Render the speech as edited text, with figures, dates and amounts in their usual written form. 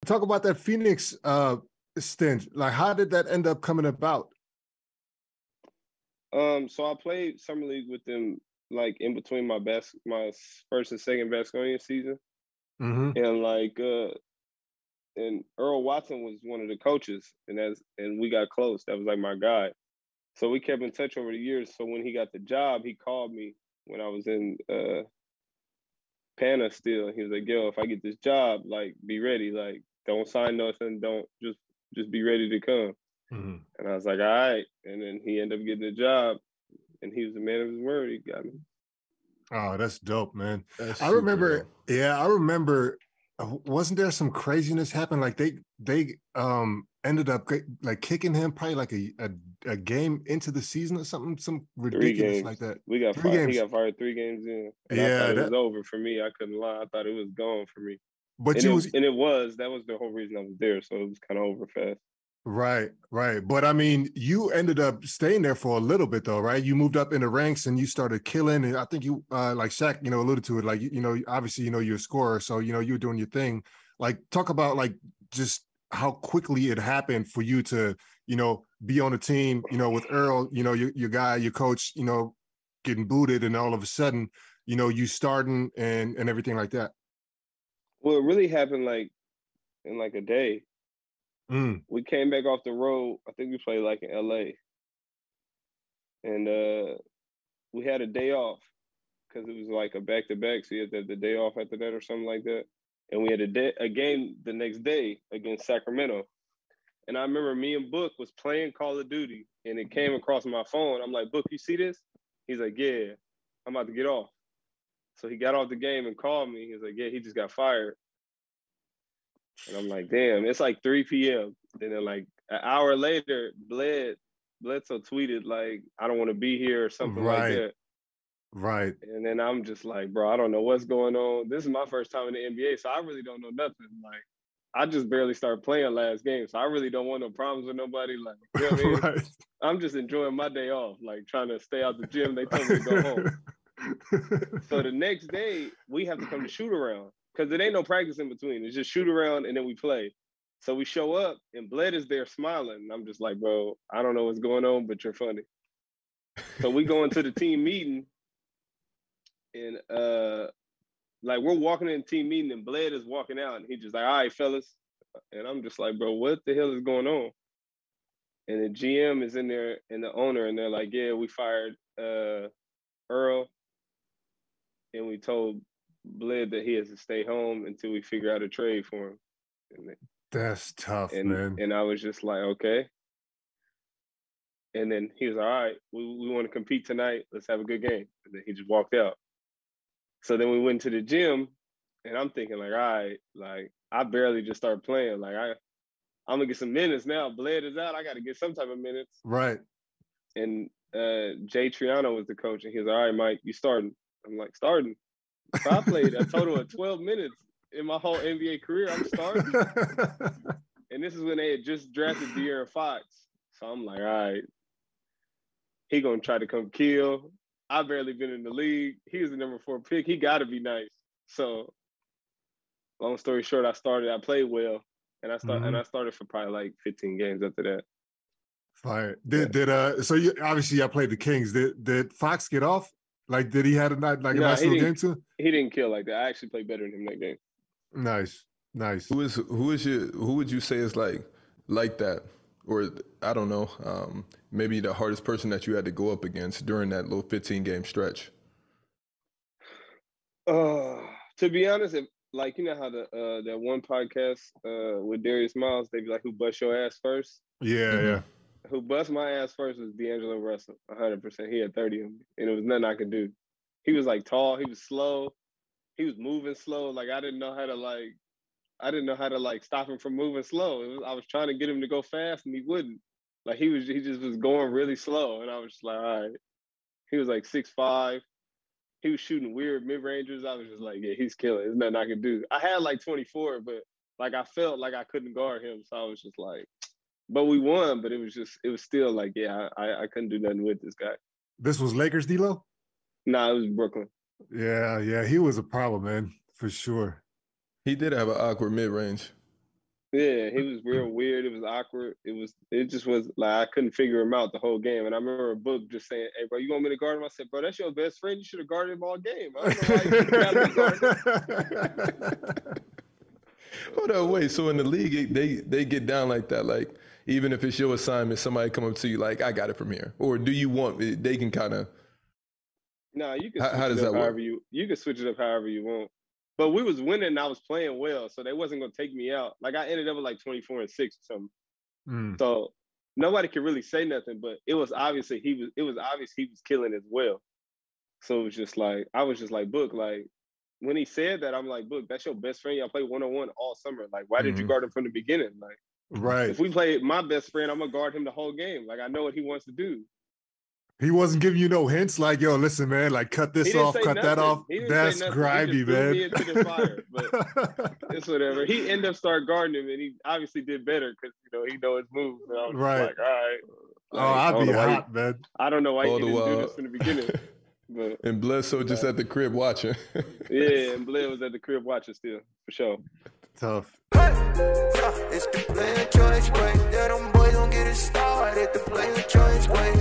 talk about that Phoenix stint. Like, how did that end up coming about? So I played summer league with them, like in between my first and second Basconian season, and and Earl Watson was one of the coaches, and we got close. That was like my guy. So we kept in touch over the years. So when he got the job, he called me when I was in Pana still. He was like, "Yo, if I get this job, like, be ready. Like, don't sign nothing. Don't just be ready to come." And I was like, "All right." And then he ended up getting the job, and he was a man of his word. He got me. Oh, that's dope, man. That's I remember. dope. Yeah, I remember. Wasn't there some craziness happen? Like they ended up like kicking him probably like a game into the season or something, some ridiculous like that. We got fired. He got fired 3 games in. And I thought it was over for me. I couldn't lie. I thought it was gone for me. But that was the whole reason I was there. So it was kind of over fast. Right. But I mean, you ended up staying there for a little bit though, right? You moved up in the ranks and you started killing. And I think you, like Shaq, alluded to it. Like, obviously, you're a scorer. So, you were doing your thing. Like, talk about like just how quickly it happened for you to, be on a team, with Earl, your guy, your coach, getting booted, and all of a sudden, you starting and everything like that. Well, it really happened like in like a day. We came back off the road. I think we played like in LA. And we had a day off because it was like a back-to-back. So you had to have the day off after that or something like that. And we had a game the next day against Sacramento. And I remember me and Book was playing Call of Duty, and it came across my phone. I'm like, "Book, you see this?" He's like, "Yeah, I'm about to get off." So he got off the game and called me. He was like, "Yeah, he just got fired." And I'm like, "Damn, it's like 3 p.m. And then like an hour later, Bledsoe tweeted like, "I don't want to be here," or something like that. Right. And then I'm just like, bro, I don't know what's going on. This is my first time in the NBA, so I really don't know nothing. Like, I just barely started playing last game, so I really don't want no problems with nobody. Like, you know what I mean? Right. I'm just enjoying my day off, like trying to stay out the gym. They told me to go home. So the next day, we have to come to shoot around because there ain't no practice in between. It's just shoot around and then we play. So we show up and Bled is there smiling. And I'm just like, bro, I don't know what's going on, but you're funny. So we go into the team meeting and like we're walking in the team meeting and Bled is walking out and he's just like, "All right, fellas." And I'm just like, bro, what the hell is going on? And the GM is in there and the owner, and they're like, "Yeah, we fired Earl, and we told Bled that he has to stay home until we figure out a trade for him." That's tough, man. And I was just like, okay. And then he was like, "All right, we want to compete tonight. Let's have a good game." And then he just walked out. So then we went to the gym, and I'm thinking like, all right, like I barely just started playing. Like I'm gonna get some minutes now. Bled is out. I got to get some type of minutes. Right. And Jay Triano was the coach, and he was like, "All right, Mike, you starting?" I'm like, "Starting?" So I played a total of 12 minutes in my whole NBA career. I'm starting. And this is when they had just drafted De'Aaron Fox. So I'm like, all right, he gonna try to come kill. I barely been in the league. He was the number 4 pick. He got to be nice. So, long story short, I played well, and I started for probably like 15 games after that. Fire. So you obviously I played the Kings. Did Fox get off? Like, did he have a nice little game too? He didn't kill like that. I actually played better than him that game. Nice. Who would you say is like that? Or I don't know, maybe the hardest person that you had to go up against during that little 15-game stretch? To be honest, like, you know how that one podcast with Darius Miles, they be like, "Who bust your ass first?" Yeah, yeah. Who bust my ass first was D'Angelo Russell, 100%. He had 30 of me, and it was nothing I could do. He was like tall, he was slow, he was moving slow. Like I didn't know how to stop him from moving slow. I was trying to get him to go fast, and he wouldn't. Like he just was going really slow, and I was just like, all right. He was like 6'5". He was shooting weird mid-rangers. I was just like, yeah, he's killing. There's nothing I can do. I had like 24, but like I felt like I couldn't guard him, so I was just like, but we won. But it was still like, yeah, I couldn't do nothing with this guy. This was Lakers, D-Lo? Nah, it was Brooklyn. Yeah, he was a problem, man, for sure. He did have an awkward mid-range. Yeah, he was real weird. It was awkward. It just was like I couldn't figure him out the whole game. And I remember a book just saying, "Hey, bro, you want me to guard him?" I said, "Bro, that's your best friend. You should have guarded him all game. I don't know why you gotta be guarded." Hold on, wait. So in the league, they get down like that. Like even if it's your assignment, somebody come up to you like, "I got it from here," or do you want? They can kind of. No, you can. How does that work? You can switch it up however you want. But we was winning and I was playing well, so they wasn't gonna take me out. Like I ended up with like 24 and 6 or something. So nobody could really say nothing, but it was obvious he was killing as well. So it was just like I was just like, Book, like when he said that, I'm like, Book, that's your best friend. Y'all play 1-on-1 all summer. Like, why did you guard him from the beginning? Like, right. If we play my best friend, I'm gonna guard him the whole game. Like I know what he wants to do. He wasn't giving you no hints like, yo, listen, man, like cut this off, cut nothing. that off. That's grimy, man. Me into the fire, but it's whatever. He ended up starting guarding him, and he obviously did better because he know his moves. And I was right. like, all right. Like, I'd be hot, man. I don't know why he didn't do this in the beginning. But and Bledsoe just at the crib watching. Yeah, and Bled was at the crib watching still, for sure. Tough. It's the player choice way. Yeah, them boys don't get it started. The player choice way.